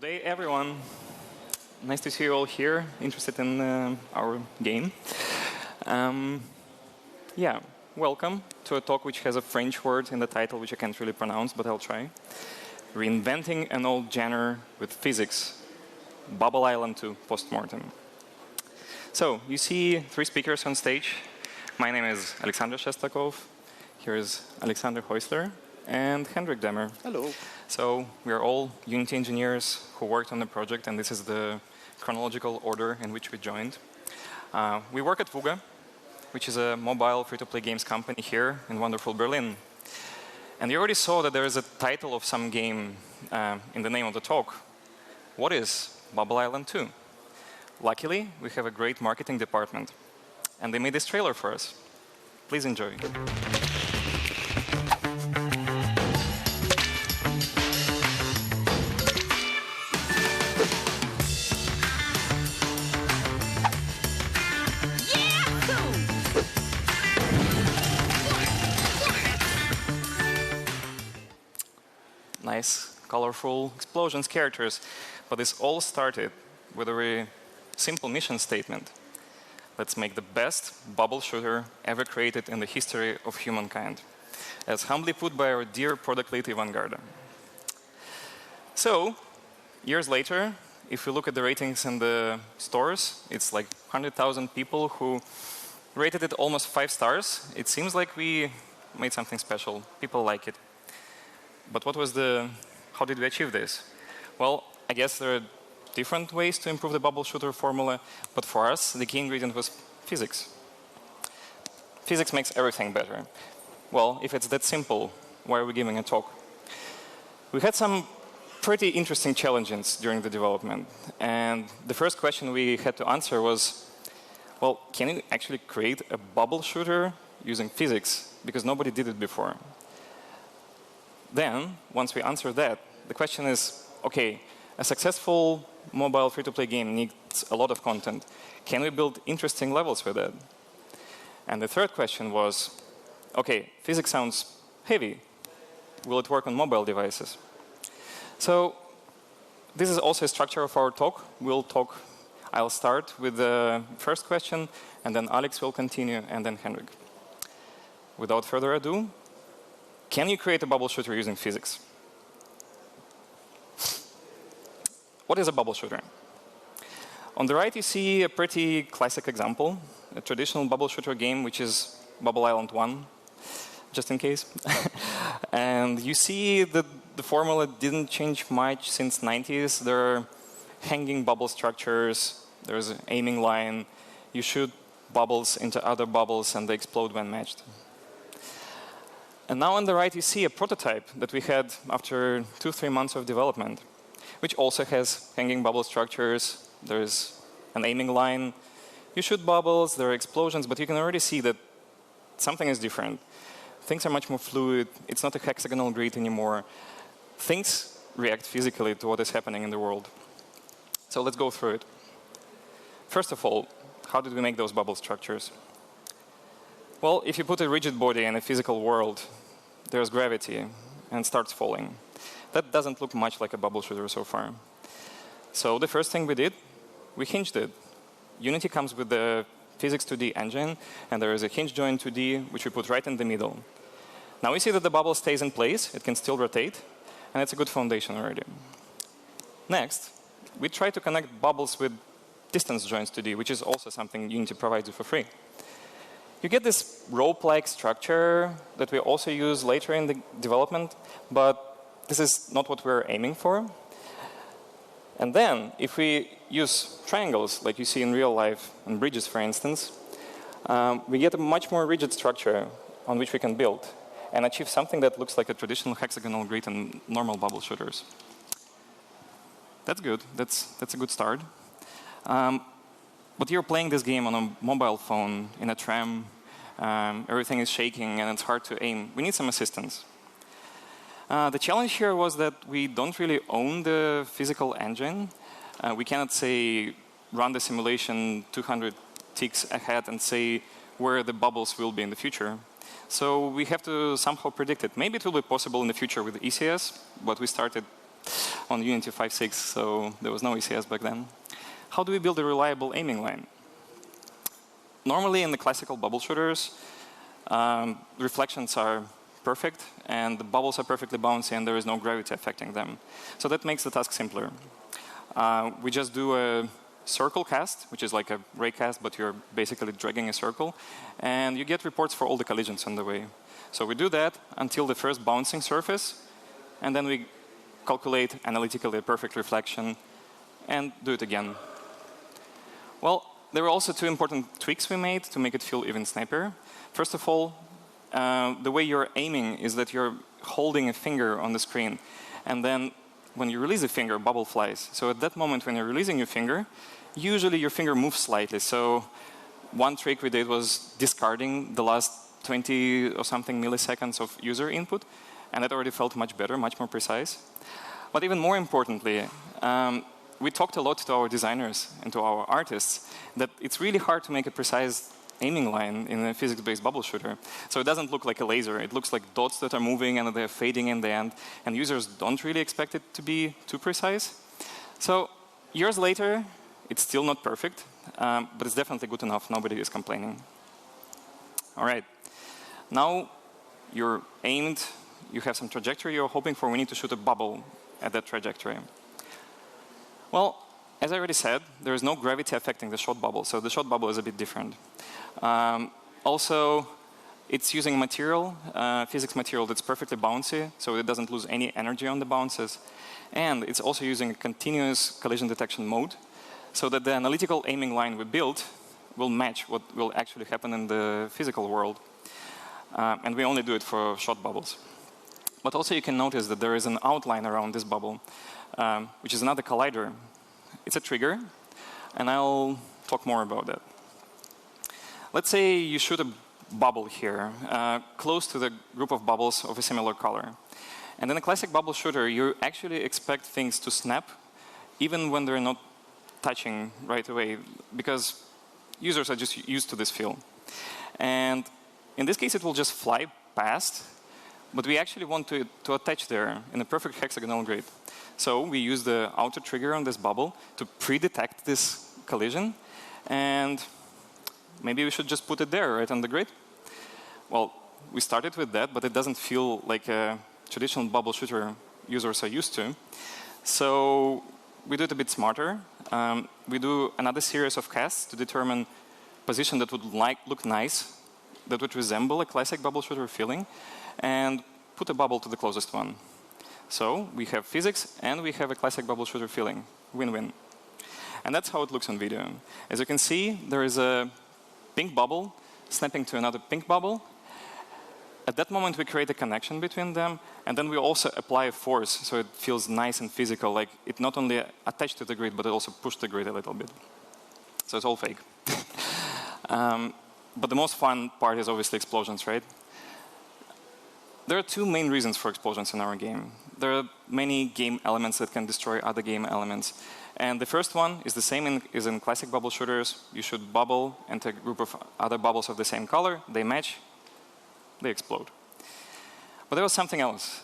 Good day, everyone. Nice to see you all here, interested in our game. Yeah, welcome to a talk which has a French word in the title, which I can't really pronounce, but I'll try. Reinventing an old genre with physics. Bubble Island to Postmortem. So, you see three speakers on stage. My name is Shestakov. Here is Häußler and Hendrick Demmer. Hello. So we are all Unity engineers who worked on the project, and this is the chronological order in which we joined. We work at Wooga, which is a mobile free-to-play games company here in wonderful Berlin. And you already saw that there is a title of some game in the name of the talk. What is Bubble Island 2? Luckily, we have a great marketing department, and they made this trailer for us. Please enjoy. Nice, colorful explosions, characters. But this all started with a very simple mission statement. Let's make the best bubble shooter ever created in the history of humankind. As humbly put by our dear product lead, Ivan Garda. So, years later, if you look at the ratings in the stores, it's like 100,000 people who rated it almost 5 stars. It seems like we made something special. People like it. But how did we achieve this? Well, I guess there are different ways to improve the bubble shooter formula, but for us, the key ingredient was physics. Physics makes everything better. Well, if it's that simple, why are we giving a talk? We had some pretty interesting challenges during the development, and the first question we had to answer was, well, can you actually create a bubble shooter using physics? Because nobody did it before. Then, once we answer that, the question is, okay, a successful mobile free-to-play game needs a lot of content. Can we build interesting levels with it? And the third question was, okay, physics sounds heavy. Will it work on mobile devices? So, this is also a structure of our talk. I'll start with the first question, and then Alex will continue, and then Hendrick. Without further ado, can you create a bubble shooter using physics? What is a bubble shooter? On the right, you see a pretty classic example, a traditional bubble shooter game, which is Bubble Island 1, just in case. And you see that the formula didn't change much since the 90s. There are hanging bubble structures. There's an aiming line. You shoot bubbles into other bubbles, and they explode when matched. And now on the right, you see a prototype that we had after 2-3 months of development, which also has hanging bubble structures. There's an aiming line. You shoot bubbles, there are explosions, but you can already see that something is different. Things are much more fluid. It's not a hexagonal grid anymore. Things react physically to what is happening in the world. So let's go through it. First of all, how did we make those bubble structures? Well, if you put a rigid body in a physical world, there's gravity and it starts falling. That doesn't look much like a bubble shooter so far. So the first thing we did, we hinged it. Unity comes with the physics 2D engine, and there is a hinge joint 2D, which we put right in the middle. Now we see that the bubble stays in place, it can still rotate, and it's a good foundation already. Next, we try to connect bubbles with distance joints 2D, which is also something Unity provides you for free. You get this rope-like structure that we also use later in the development, but this is not what we're aiming for. And then, if we use triangles, like you see in real life, and bridges, for instance, we get a much more rigid structure on which we can build and achieve something that looks like a traditional hexagonal grid in normal bubble shooters. That's good. That's a good start. But you're playing this game on a mobile phone, in a tram, everything is shaking and it's hard to aim. We need some assistance. The challenge here was that we don't really own the physical engine. We cannot say, run the simulation 200 ticks ahead and say where the bubbles will be in the future. So we have to somehow predict it. Maybe it will be possible in the future with ECS, but we started on Unity 5.6, so there was no ECS back then. How do we build a reliable aiming line? Normally in the classical bubble shooters, reflections are perfect and the bubbles are perfectly bouncy and there is no gravity affecting them. So that makes the task simpler. We just do a circle cast, which is like a ray cast, but you're basically dragging a circle, and you get reports for all the collisions on the way. So we do that until the first bouncing surface, and then we calculate analytically a perfect reflection and do it again. Well, there were also two important tweaks we made to make it feel even snappier. First of all, the way you're aiming is that you're holding a finger on the screen, and then when you release the finger, a bubble flies. So at that moment when you're releasing your finger, usually your finger moves slightly. So one trick we did was discarding the last 20 or something milliseconds of user input, and that already felt much better, much more precise. But even more importantly, we talked a lot to our designers and to our artists that it's really hard to make a precise aiming line in a physics-based bubble shooter. So it doesn't look like a laser. It looks like dots that are moving and they're fading in the end. And users don't really expect it to be too precise. So years later, it's still not perfect, but it's definitely good enough. Nobody is complaining. All right. Now you're aimed. You have some trajectory you're hoping for. We need to shoot a bubble at that trajectory. Well, as I already said, there is no gravity affecting the shot bubble. So the shot bubble is a bit different. Also, it's using material, physics material that's perfectly bouncy, so it doesn't lose any energy on the bounces. And it's also using a continuous collision detection mode, so that the analytical aiming line we built will match what will actually happen in the physical world. And we only do it for shot bubbles. But also you can notice that there is an outline around this bubble, which is another collider. It's a trigger, and I'll talk more about that. Let's say you shoot a bubble here, close to the group of bubbles of a similar color. And in a classic bubble shooter, you actually expect things to snap, even when they're not touching right away, because users are just used to this feel. And in this case, it will just fly past, but we actually want to attach there in a perfect hexagonal grid. So we use the outer trigger on this bubble to pre-detect this collision, and maybe we should just put it there, right on the grid. Well, we started with that, but it doesn't feel like a traditional bubble shooter users are used to. So we do it a bit smarter. We do another series of casts to determine position that would look nice, that would resemble a classic bubble shooter feeling, and put a bubble to the closest one. So we have physics and we have a classic bubble shooter feeling. Win-win. And that's how it looks on video. As you can see, there is a pink bubble snapping to another pink bubble. At that moment, we create a connection between them, and then we also apply a force, so it feels nice and physical, like it not only attached to the grid, but it also pushed the grid a little bit. So it's all fake. But the most fun part is obviously explosions, right? There are two main reasons for explosions in our game. There are many game elements that can destroy other game elements. And the first one is the same as in classic bubble shooters. You shoot bubble and a group of other bubbles of the same color. They match. They explode. But there was something else.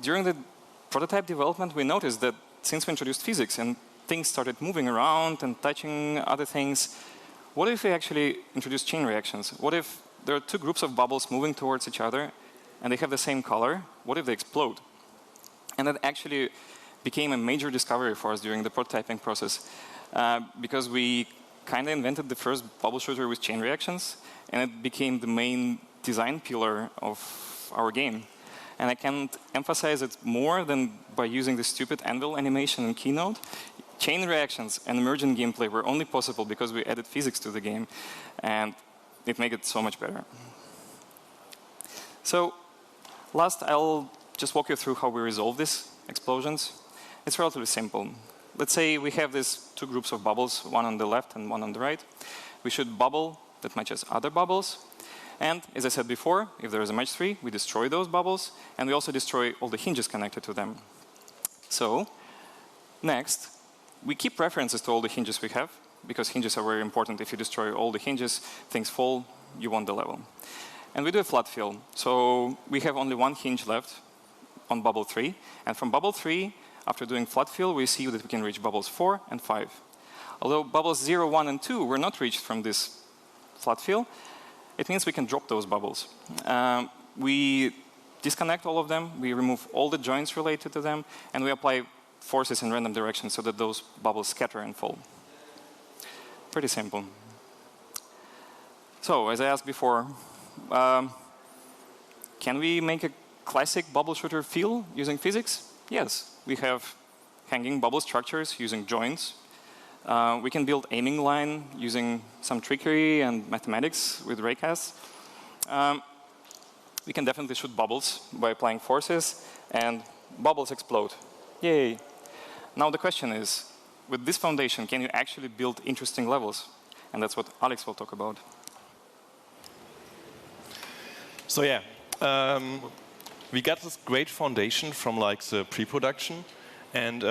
During the prototype development, we noticed that since we introduced physics and things started moving around and touching other things, what if we actually introduced chain reactions? What if there are two groups of bubbles moving towards each other and they have the same color? What if they explode? And that actually became a major discovery for us during the prototyping process, because we kind of invented the first bubble shooter with chain reactions, and it became the main design pillar of our game. And I can't emphasize it more than by using the stupid anvil animation in Keynote. Chain reactions and emergent gameplay were only possible because we added physics to the game, and it made it so much better. So last, I'll just walk you through how we resolve these explosions. It's relatively simple. Let's say we have these two groups of bubbles, one on the left and one on the right. We shoot bubble that matches other bubbles. And as I said before, if there is a match 3, we destroy those bubbles, and we also destroy all the hinges connected to them. So next, we keep references to all the hinges we have, because hinges are very important. If you destroy all the hinges, things fall, you won the level. And we do a flat fill. So we have only one hinge left on bubble 3. And from bubble 3, After doing flood fill, we see that we can reach bubbles 4 and 5. Although bubbles 0, 1, and 2 were not reached from this flood fill, it means we can drop those bubbles. We disconnect all of them, we remove all the joints related to them, and we apply forces in random directions so that those bubbles scatter and fall. Pretty simple. So, as I asked before, can we make a classic bubble shooter feel using physics? Yes, we have hanging bubble structures using joints. We can build aiming line using some trickery and mathematics with raycasts. We can definitely shoot bubbles by applying forces, and bubbles explode. Yay! Now the question is, with this foundation, can you actually build interesting levels? And that's what Alex will talk about. So yeah, we got this great foundation from like the pre-production, and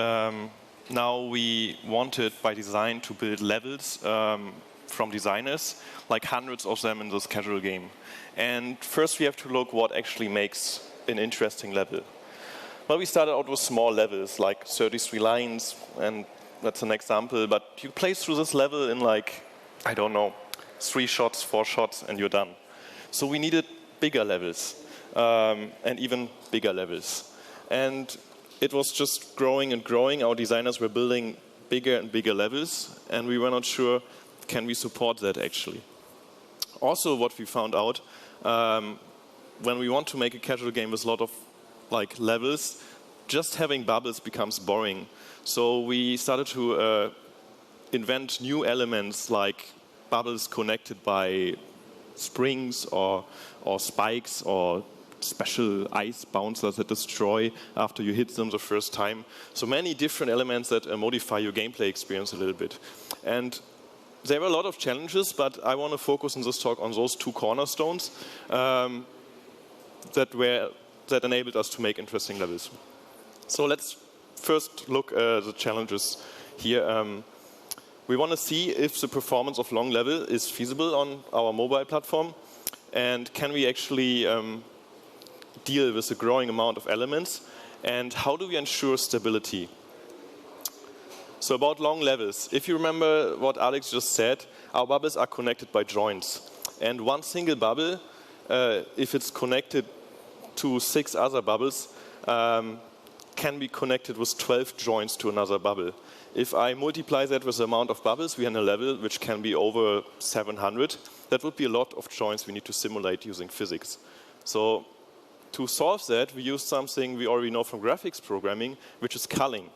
now we wanted by design to build levels from designers, like hundreds of them in this casual game. And first we have to look what actually makes an interesting level. Well, we started out with small levels, like 33 lines, and that's an example, but you play through this level in like, I don't know, 3 shots, 4 shots, and you're done. So we needed bigger levels, and even bigger levels. And it was just growing and growing. Our designers were building bigger and bigger levels, and we were not sure, can we support that actually? Also, what we found out, when we want to make a casual game with a lot of like levels, just having bubbles becomes boring. So we started to invent new elements like bubbles connected by springs or spikes or special ice bouncers that destroy after you hit them the first time. So many different elements that modify your gameplay experience a little bit. And there were a lot of challenges, but I want to focus in this talk on those 2 cornerstones that enabled us to make interesting levels. So let's first look at the challenges here. We want to see if the performance of long level is feasible on our mobile platform, and can we actually deal with a growing amount of elements, and how do we ensure stability? So about long levels, if you remember what Alex just said, our bubbles are connected by joints, and one single bubble, if it's connected to 6 other bubbles, can be connected with 12 joints to another bubble. If I multiply that with the amount of bubbles, we have a level which can be over 700. That would be a lot of joints we need to simulate using physics. So to solve that, we use something we already know from graphics programming, which is culling.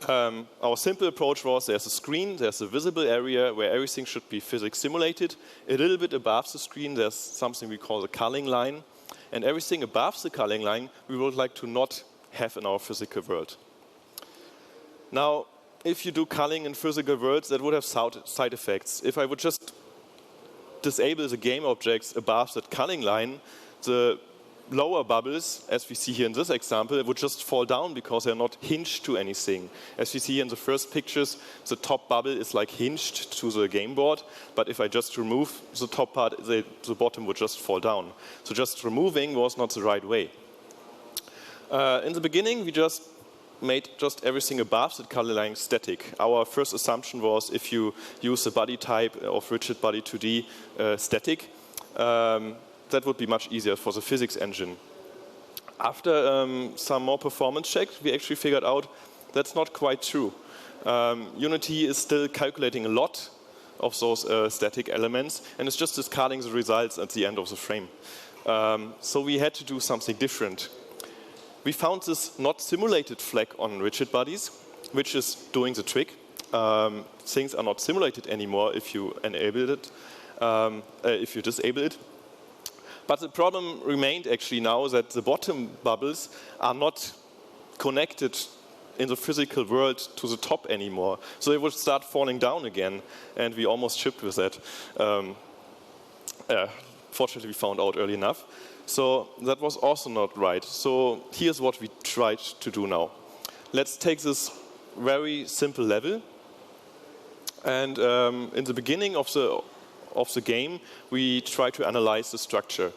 Our simple approach was there's a screen, there's a visible area where everything should be physics simulated. A little bit above the screen, there's something we call the culling line. And everything above the culling line, we would like to not have in our physical world. Now, if you do culling in physical worlds, that would have side effects. If I would just disable the game objects above that culling line, the lower bubbles, as we see here in this example, would just fall down because they're not hinged to anything. As you see in the first pictures, the top bubble is like hinged to the game board, but if I just remove the top part, the bottom would just fall down. So just removing was not the right way. In the beginning, we just made just everything above the color line static. Our first assumption was if you use the body type of rigid body 2D static, that would be much easier for the physics engine. After some more performance checks, we actually figured out that's not quite true. Unity is still calculating a lot of those static elements, and it's just discarding the results at the end of the frame. So we had to do something different. We found this not simulated flag on rigid bodies, which is doing the trick. Things are not simulated anymore if you enable it, if you disable it. But the problem remained actually now that the bottom bubbles are not connected in the physical world to the top anymore. So they would start falling down again, and we almost shipped with that. Fortunately, we found out early enough. So that was also not right. So here's what we tried to do now. Let's take this very simple level. And in the beginning of the game, we try to analyze the structure.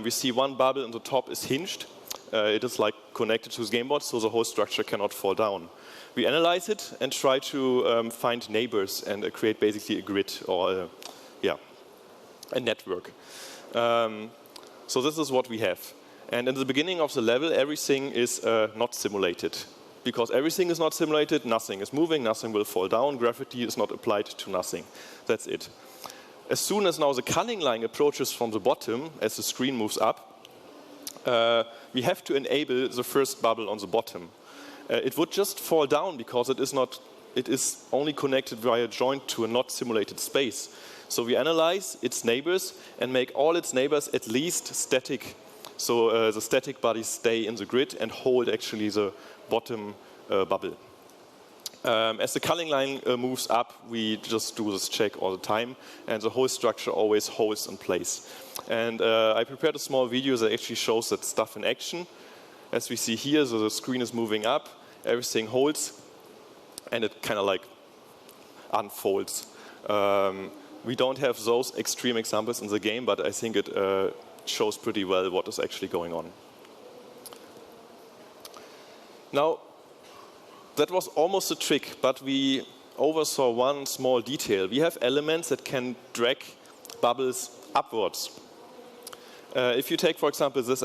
We see one bubble on the top is hinged. it is like connected to the game board, so the whole structure cannot fall down. We analyze it and try to find neighbors and create basically a grid or a network. So this is what we have. And in the beginning of the level, everything is not simulated. Because everything is not simulated, nothing is moving, nothing will fall down, gravity is not applied to nothing. That's it. As soon as now the culling line approaches from the bottom, as the screen moves up, we have to enable the first bubble on the bottom. It would just fall down because it is only connected via joint to a not simulated space. So we analyze its neighbors and make all its neighbors at least static. So the static bodies stay in the grid and hold actually the bottom bubble. As the culling line moves up, we just do this check all the time, and the whole structure always holds in place. And I prepared a small video that actually shows that stuff in action. As we see here, so the screen is moving up, everything holds, and it kind of like unfolds. We don't have those extreme examples in the game, but I think it shows pretty well what is actually going on. Now, that was almost a trick, but we oversaw one small detail. We have elements that can drag bubbles upwards. If you take, for example, this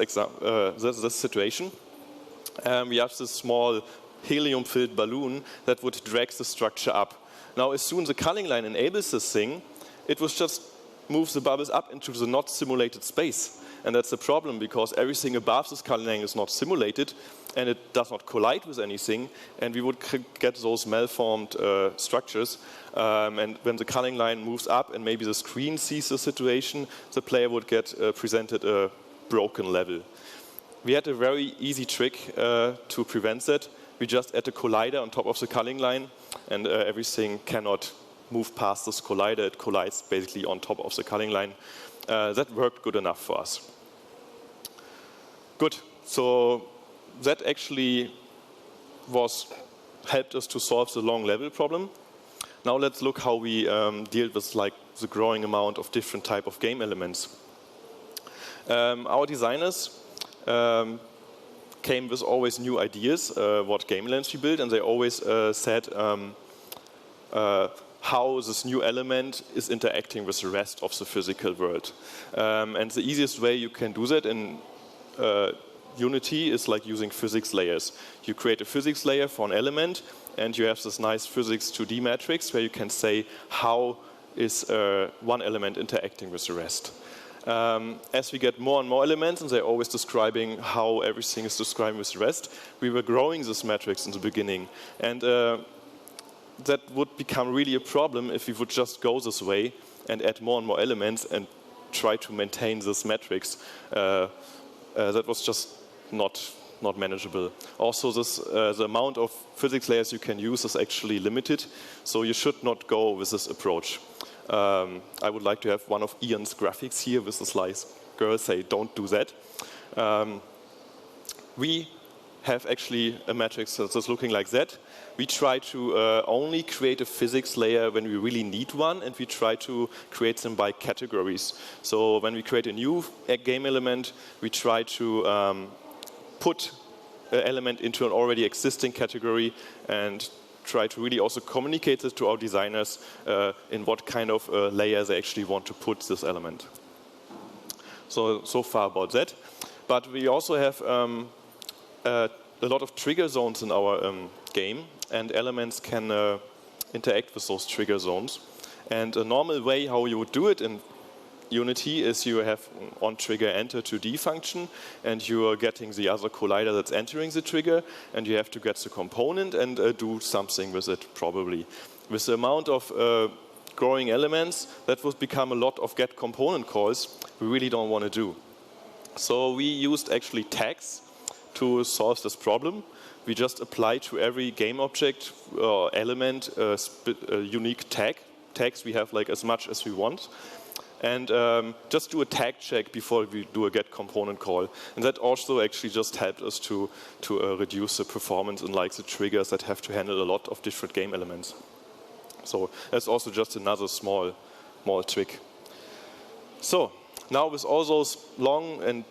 situation, we have this small helium-filled balloon that would drag the structure up. Now, as soon as the culling line enables this thing, it would just move the bubbles up into the not simulated space. And that's a problem because everything above this culling line is not simulated and it does not collide with anything, and we would get those malformed structures. And when the culling line moves up and maybe the screen sees the situation, the player would get presented a broken level. We had a very easy trick to prevent that. We just add a collider on top of the culling line, and everything cannot move past this collider. It collides basically on top of the culling line. That worked good enough for us. Good. So that actually helped us to solve the long level problem. Now let's look how we deal with like the growing amount of different type of game elements. Our designers came with always new ideas what game elements we build, and they always said how this new element is interacting with the rest of the physical world. And the easiest way you can do that in Unity is like using physics layers. You create a physics layer for an element, and you have this nice physics 2D matrix where you can say how is one element interacting with the rest. As we get more and more elements, and they're always describing how everything is describing with the rest, we were growing this matrix in the beginning. And that would become really a problem if we would just go this way and add more and more elements and try to maintain this matrix. That was just not manageable. Also, the amount of physics layers you can use is actually limited, so you should not go with this approach. I would like to have one of Ian's graphics here with this nice girl say, don't do that. We have actually a matrix that's looking like that. We try to only create a physics layer when we really need one, and we try to create them by categories. So when we create a new game element, we try to put an element into an already existing category and try to really also communicate it to our designers in what kind of layer they actually want to put this element. So far about that. But we also have a lot of trigger zones in our game, and elements can interact with those trigger zones. And a normal way how you would do it in Unity is you have on trigger enter to D function, and you are getting the other collider that's entering the trigger, and you have to get the component and do something with it probably. With the amount of growing elements, that would become a lot of get component calls we really don't want to do. So we used actually tags to solve this problem. We just apply to every game object or element a unique tag. Tags we have like as much as we want. And just do a tag check before we do a get component call. And that also actually just helped us to reduce the performance and like the triggers that have to handle a lot of different game elements. So that's also just another small trick. So now with all those long and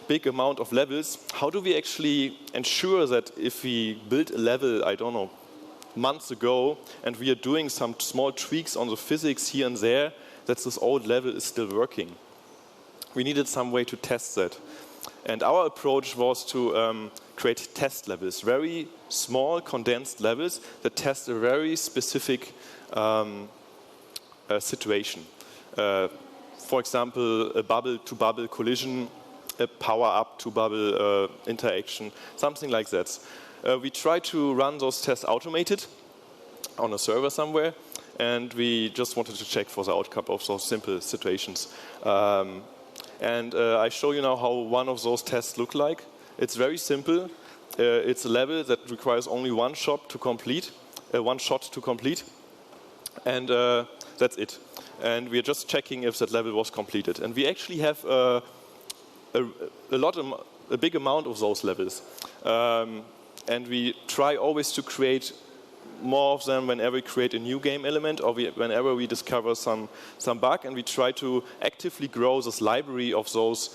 big amount of levels, how do we actually ensure that if we build a level, I don't know, months ago, and we are doing some small tweaks on the physics here and there, that this old level is still working? We needed some way to test that. And our approach was to create test levels, very small, condensed levels that test a very specific situation. For example, a bubble-to-bubble collision, a power-up-to-bubble interaction, something like that. We try to run those tests automated on a server somewhere, and we just wanted to check for the outcome of those simple situations. I show you now how one of those tests look like. It's very simple. It's a level that requires only one shot to complete, and that's it. And we are just checking if that level was completed. And we actually have a big amount of those levels. And we try always to create more of them whenever we create a new game element or whenever we discover some bug, and we try to actively grow this library of those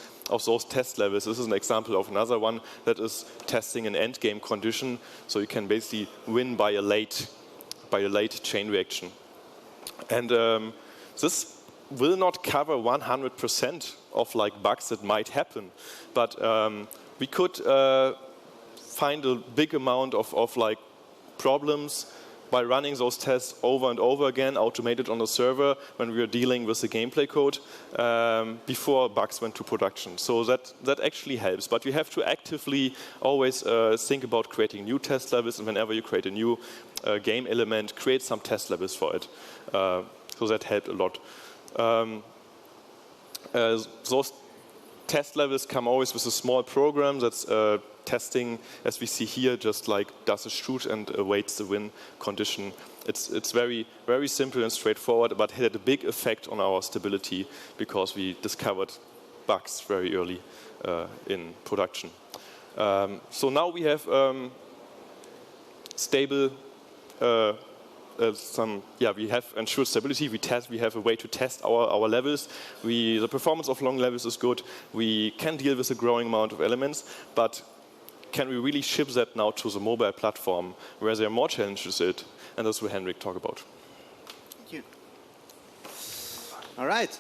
test levels. This is an example of another one that is testing an end game condition, so you can basically win by a late chain reaction. And this will not cover 100% of bugs that might happen, but we could find a big amount of problems by running those tests over and over again, automated on the server when we were dealing with the gameplay code before bugs went to production. So that actually helps. But you have to actively always think about creating new test levels, and whenever you create a new game element, create some test levels for it. So that helped a lot. Those test levels come always with a small program that's testing, as we see here, just does a shoot and awaits the win condition. It's very, very simple and straightforward, but had a big effect on our stability because we discovered bugs very early in production. So now we have stable. We have ensured stability. We have a way to test our levels. The performance of long levels is good. We can deal with a growing amount of elements, but can we really ship that now to the mobile platform where there are more challenges in it? And that's what Hendrick talked about. Thank you. All right.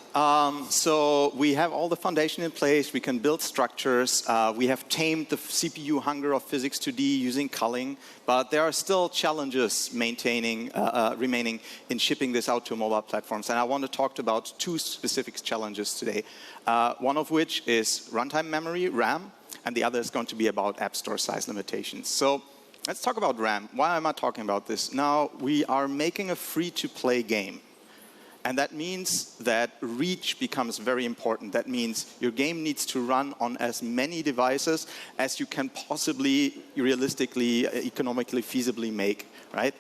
So we have all the foundation in place. We can build structures. We have tamed the CPU hunger of physics 2D using Culing. But there are still challenges remaining in shipping this out to mobile platforms. And I want to talk about two specific challenges today. One of which is runtime memory, RAM. And the other is going to be about App Store size limitations. So let's talk about RAM. Why am I talking about this? Now, we are making a free-to-play game. And that means that reach becomes very important. That means your game needs to run on as many devices as you can possibly, realistically, economically, feasibly make, right?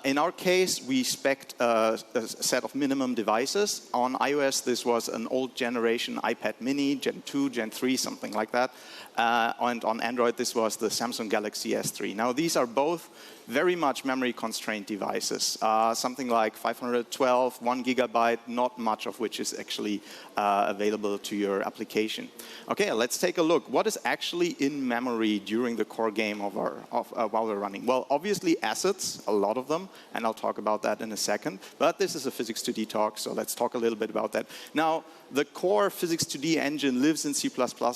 In our case, we spec'd a set of minimum devices. On iOS, this was an old generation iPad mini, Gen 2, Gen 3, something like that. And on Android, this was the Samsung Galaxy S3. Now, these are both very much memory-constrained devices. Something like 512, 1 gigabyte, not much of which is actually available to your application. Okay, let's take a look. What is actually in memory during the core game while we're running? Well, obviously assets, a lot of them, and I'll talk about that in a second. But this is a Physics 2D talk, so let's talk a little bit about that. Now, the core Physics 2D engine lives in C++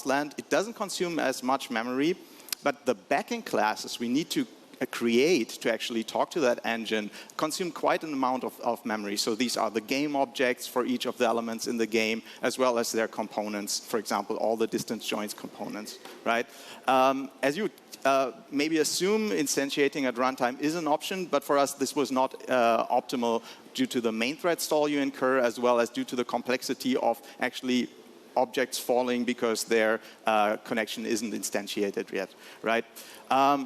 land. It doesn't consume as much memory, but the backend classes we need to create to actually talk to that engine consume quite an amount of memory. So these are the game objects for each of the elements in the game, as well as their components. For example, all the distance joins components, right? As you maybe assume, instantiating at runtime is an option, but for us this was not optimal due to the main thread stall you incur, as well as due to the complexity of actually objects falling because their connection isn't instantiated yet, right?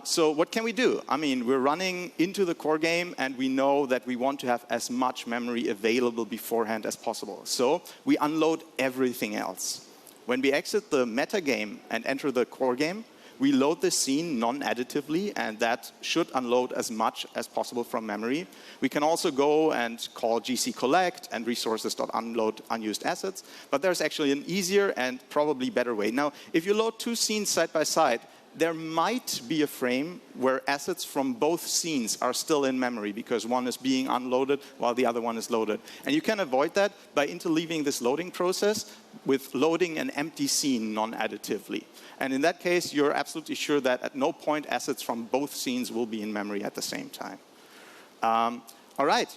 So what can we do? I mean, we're running into the core game, and we know that we want to have as much memory available beforehand as possible. So we unload everything else. When we exit the meta game and enter the core game, we load this scene non-additively, and that should unload as much as possible from memory. We can also go and call gccollect and resources.unload unused assets, but there's actually an easier and probably better way. Now, if you load two scenes side by side, there might be a frame where assets from both scenes are still in memory because one is being unloaded while the other one is loaded. And you can avoid that by interleaving this loading process with loading an empty scene non-additively. And in that case, you're absolutely sure that at no point assets from both scenes will be in memory at the same time. All right.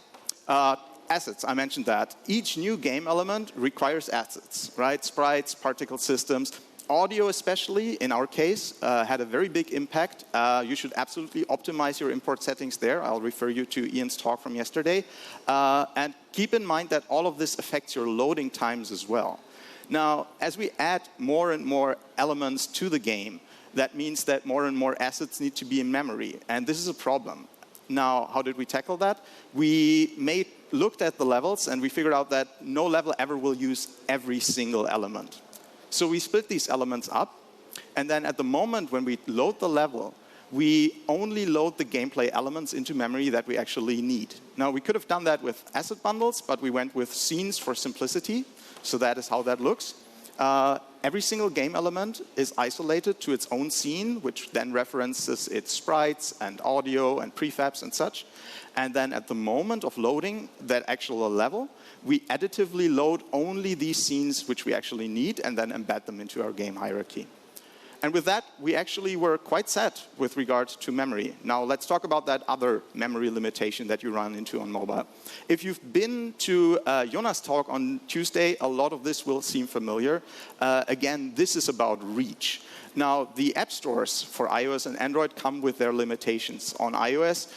Assets, I mentioned that. Each new game element requires assets, right? Sprites, particle systems. Audio especially, in our case, had a very big impact. You should absolutely optimize your import settings there. I'll refer you to Ian's talk from yesterday. And keep in mind that all of this affects your loading times as well. Now, as we add more and more elements to the game, that means that more and more assets need to be in memory. And this is a problem. Now, how did we tackle that? We looked at the levels, and we figured out that no level ever will use every single element. So we split these elements up, and then at the moment when we load the level, we only load the gameplay elements into memory that we actually need. Now, we could have done that with asset bundles, but we went with scenes for simplicity, so that is how that looks. Every single game element is isolated to its own scene, which then references its sprites and audio and prefabs and such. And then at the moment of loading that actual level, we additively load only these scenes which we actually need and then embed them into our game hierarchy. And with that, we actually were quite set with regard to memory. Now, let's talk about that other memory limitation that you run into on mobile. If you've been to Jonas' talk on Tuesday, a lot of this will seem familiar. Again, this is about reach. Now, the app stores for iOS and Android come with their limitations. On iOS,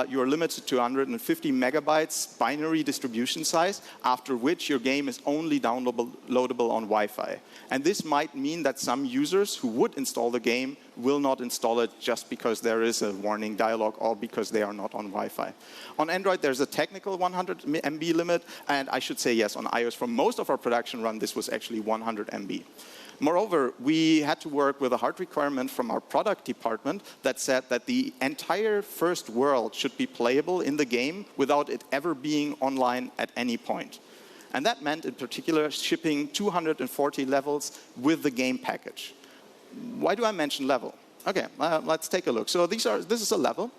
you're limited to 150 megabytes binary distribution size, after which your game is only downloadable on Wi-Fi. And this might mean that some users who would install the game will not install it just because there is a warning dialog or because they are not on Wi-Fi. On Android, there's a technical 100 MB limit, and I should say yes, on iOS, for most of our production run, this was actually 100 MB. Moreover, we had to work with a hard requirement from our product department that said that the entire first world should be playable in the game without it ever being online at any point. And that meant, in particular, shipping 240 levels with the game package. Why do I mention level? Okay, let's take a look. So this is a level.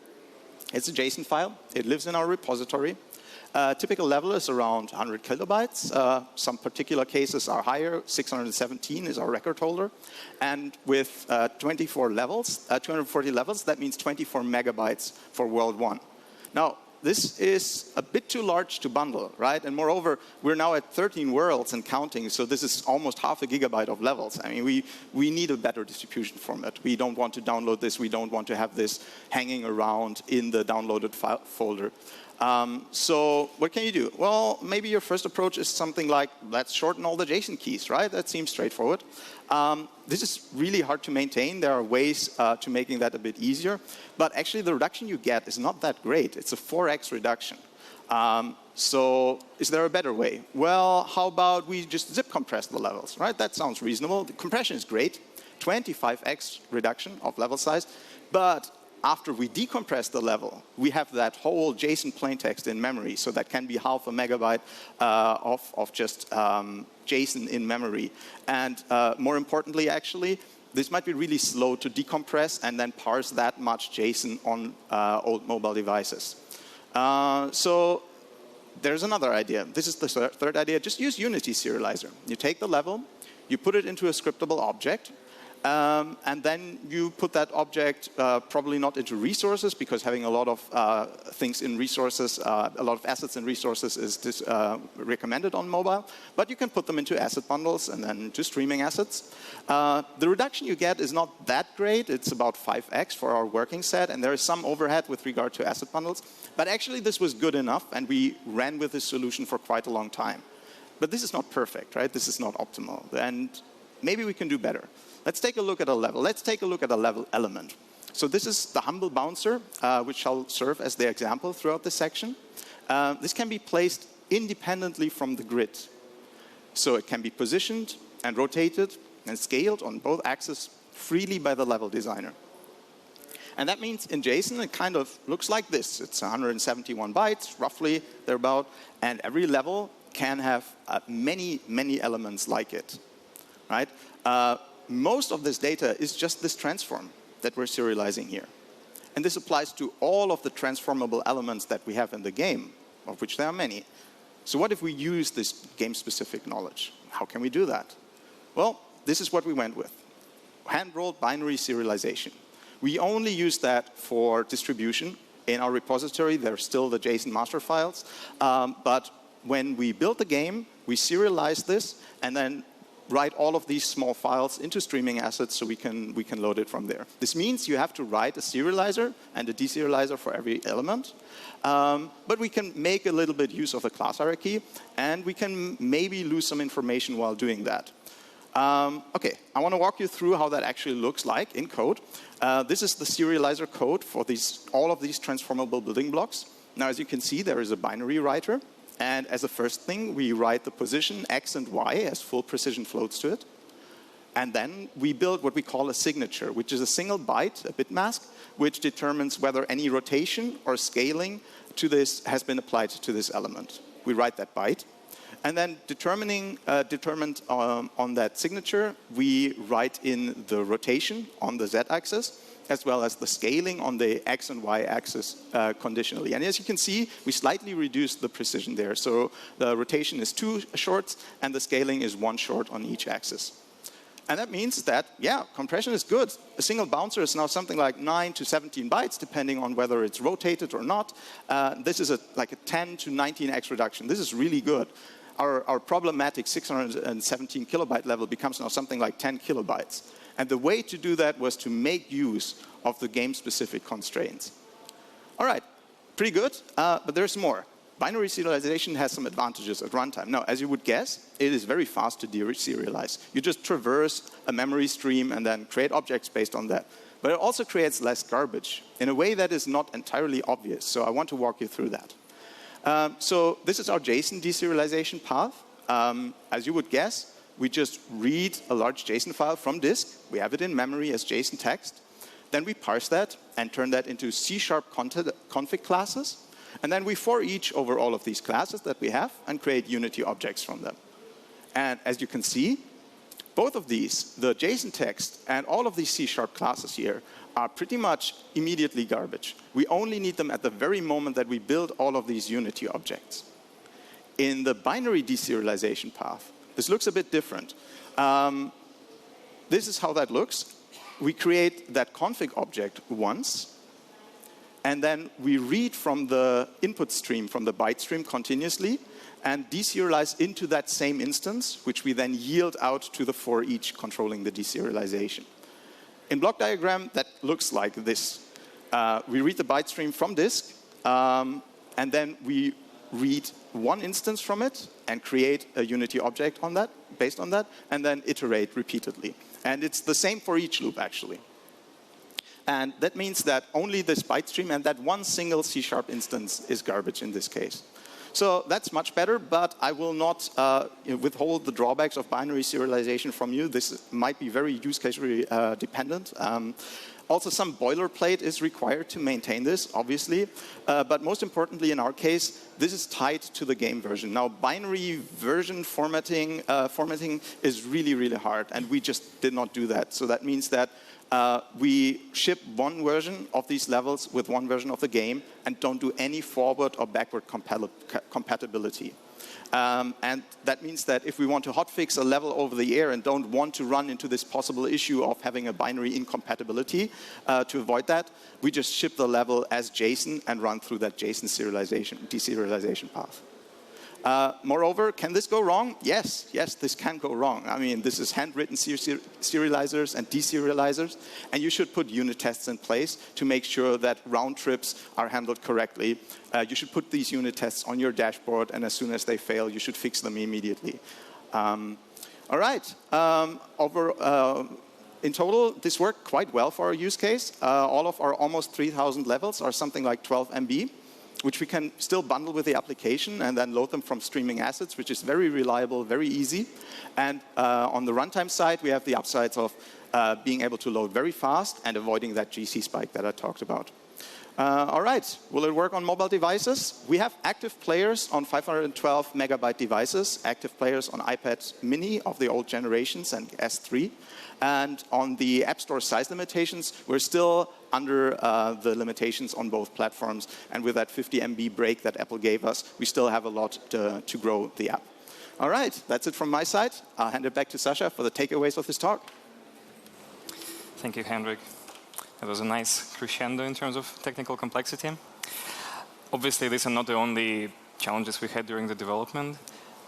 It's a JSON file. It lives in our repository. Typical level is around 100 kilobytes. Some particular cases are higher. 617 is our record holder. And with 240 levels, that means 24 megabytes for world 1. Now, this is a bit too large to bundle, right? And moreover, we're now at 13 worlds and counting, so this is almost half a gigabyte of levels. I mean, we need a better distribution format. We don't want to download this. We don't want to have this hanging around in the downloaded file folder. So what can you do? Well, maybe your first approach is something like, let's shorten all the JSON keys, right? That seems straightforward. This is really hard to maintain. There are ways to making that a bit easier. But actually, the reduction you get is not that great. It's a 4x reduction. So is there a better way? Well, how about we just zip compress the levels, right? That sounds reasonable. The compression is great. 25x reduction of level size. But after we decompress the level, we have that whole JSON plaintext in memory, so that can be half a megabyte of just JSON in memory. And more importantly, actually, this might be really slow to decompress and then parse that much JSON on old mobile devices. So there's another idea. This is the third idea. Just use Unity Serializer. You take the level, you put it into a scriptable object, and then you put that object probably not into resources, because having a lot of things in resources, a lot of assets in resources is recommended on mobile. But you can put them into asset bundles and then into streaming assets. The reduction you get is not that great. It's about 5x for our working set, and there is some overhead with regard to asset bundles. But actually, this was good enough, and we ran with this solution for quite a long time. But this is not perfect, right? This is not optimal, and maybe we can do better. Let's take a look at a level. Let's take a look at a level element. So this is the humble bouncer, which shall serve as the example throughout this section. This can be placed independently from the grid. So it can be positioned and rotated and scaled on both axes freely by the level designer. And that means in JSON, it kind of looks like this. It's 171 bytes, roughly, thereabout, and every level can have many, many elements like it, right? Most of this data is just this transform that we're serializing here. And this applies to all of the transformable elements that we have in the game, of which there are many. So what if we use this game-specific knowledge? How can we do that? Well, this is what we went with. Hand-rolled binary serialization. We only use that for distribution. In our repository, there's still the JSON master files. But when we build the game, we serialize this and then write all of these small files into streaming assets so we can load it from there. This means you have to write a serializer and a deserializer for every element. But we can make a little bit use of a class hierarchy, and we can maybe lose some information while doing that. Okay, I want to walk you through how that actually looks like in code. This is the serializer code for all of these transformable building blocks. Now, as you can see, there is a binary writer. And as a first thing, we write the position X and Y as full precision floats to it. And then we build what we call a signature, which is a single byte, a bit mask, which determines whether any rotation or scaling to this has been applied to this element. We write that byte. And then determined on that signature, we write in the rotation on the z-axis, as well as the scaling on the x and y axis conditionally. And as you can see, we slightly reduced the precision there. So the rotation is 2 shorts, and the scaling is 1 short on each axis. And that means that, yeah, compression is good. A single bouncer is now something like 9 to 17 bytes, depending on whether it's rotated or not. This is like a 10 to 19x reduction. This is really good. Our problematic 617 kilobyte level becomes now something like 10 kilobytes. And the way to do that was to make use of the game-specific constraints. All right, pretty good, but there's more. Binary serialization has some advantages at runtime. Now, as you would guess, it is very fast to deserialize. You just traverse a memory stream and then create objects based on that. But it also creates less garbage in a way that is not entirely obvious. So I want to walk you through that. So this is our JSON deserialization path. As you would guess, we just read a large JSON file from disk. We have it in memory as JSON text. Then we parse that and turn that into C# config classes. And then we for each over all of these classes that we have and create Unity objects from them. And as you can see, both of these, the JSON text and all of these C# classes here, are pretty much immediately garbage. We only need them at the very moment that we build all of these Unity objects. In the binary deserialization path, this looks a bit different. This is how that looks. We create that config object once, and then we read from the input stream, from the byte stream continuously, and deserialize into that same instance, which we then yield out to the for each controlling the deserialization. In block diagram, that looks like this. We read the byte stream from disk, and then we read one instance from it and create a Unity object on that, based on that, and then iterate repeatedly. And it's the same for each loop, actually. And that means that only this byte stream and that one single C# instance is garbage in this case. So that's much better, but I will not withhold the drawbacks of binary serialization from you. This might be very use case dependent. Also, some boilerplate is required to maintain this, obviously. But most importantly, in our case, this is tied to the game version. Now, binary version formatting is really, really hard, and we just did not do that. So that means that we ship one version of these levels with one version of the game and don't do any forward or backward compatibility. And that means that if we want to hotfix a level over the air and don't want to run into this possible issue of having a binary incompatibility, to avoid that, we just ship the level as JSON and run through that JSON deserialization path. Moreover, can this go wrong? Yes, this can go wrong. I mean, this is handwritten serializers and deserializers, and you should put unit tests in place to make sure that round trips are handled correctly. You should put these unit tests on your dashboard, and as soon as they fail, you should fix them immediately. All right. In total, this worked quite well for our use case. All of our almost 3,000 levels are something like 12 MB. which we can still bundle with the application and then load them from streaming assets, which is very reliable, very easy. And on the runtime side, we have the upsides of being able to load very fast and avoiding that GC spike that I talked about. All right, will it work on mobile devices? We have active players on 512 megabyte devices, active players on iPad mini of the old generations and S3. And on the App Store size limitations, we're still under the limitations on both platforms. And with that 50 MB break that Apple gave us, we still have a lot to grow the app. All right, that's it from my side. I'll hand it back to Sasha for the takeaways of this talk. Thank you, Hendrick. It was a nice crescendo in terms of technical complexity. Obviously, these are not the only challenges we had during the development,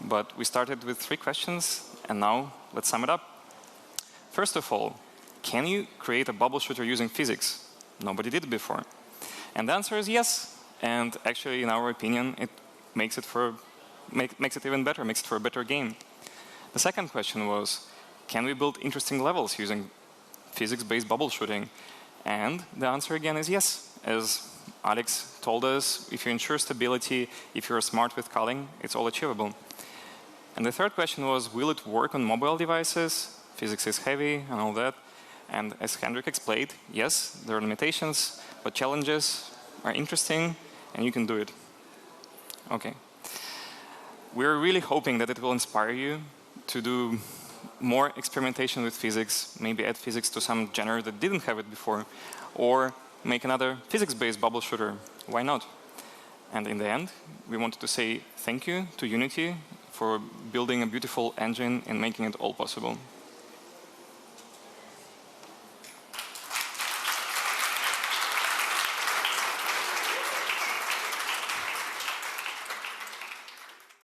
but we started with 3 questions, and now let's sum it up. First of all, can you create a bubble shooter using physics? Nobody did it before. And the answer is yes. And actually, in our opinion, it makes it even better, makes it for a better game. The second question was, can we build interesting levels using physics-based bubble shooting? And the answer again is yes. As Alex told us, if you ensure stability, if you're smart with culling, it's all achievable. And the third question was, will it work on mobile devices? Physics is heavy and all that. And as Hendrick explained, yes, there are limitations, but challenges are interesting and you can do it. Okay. We're really hoping that it will inspire you to do more experimentation with physics, maybe add physics to some genre that didn't have it before, or make another physics-based bubble shooter. Why not? And in the end, we wanted to say thank you to Unity for building a beautiful engine and making it all possible.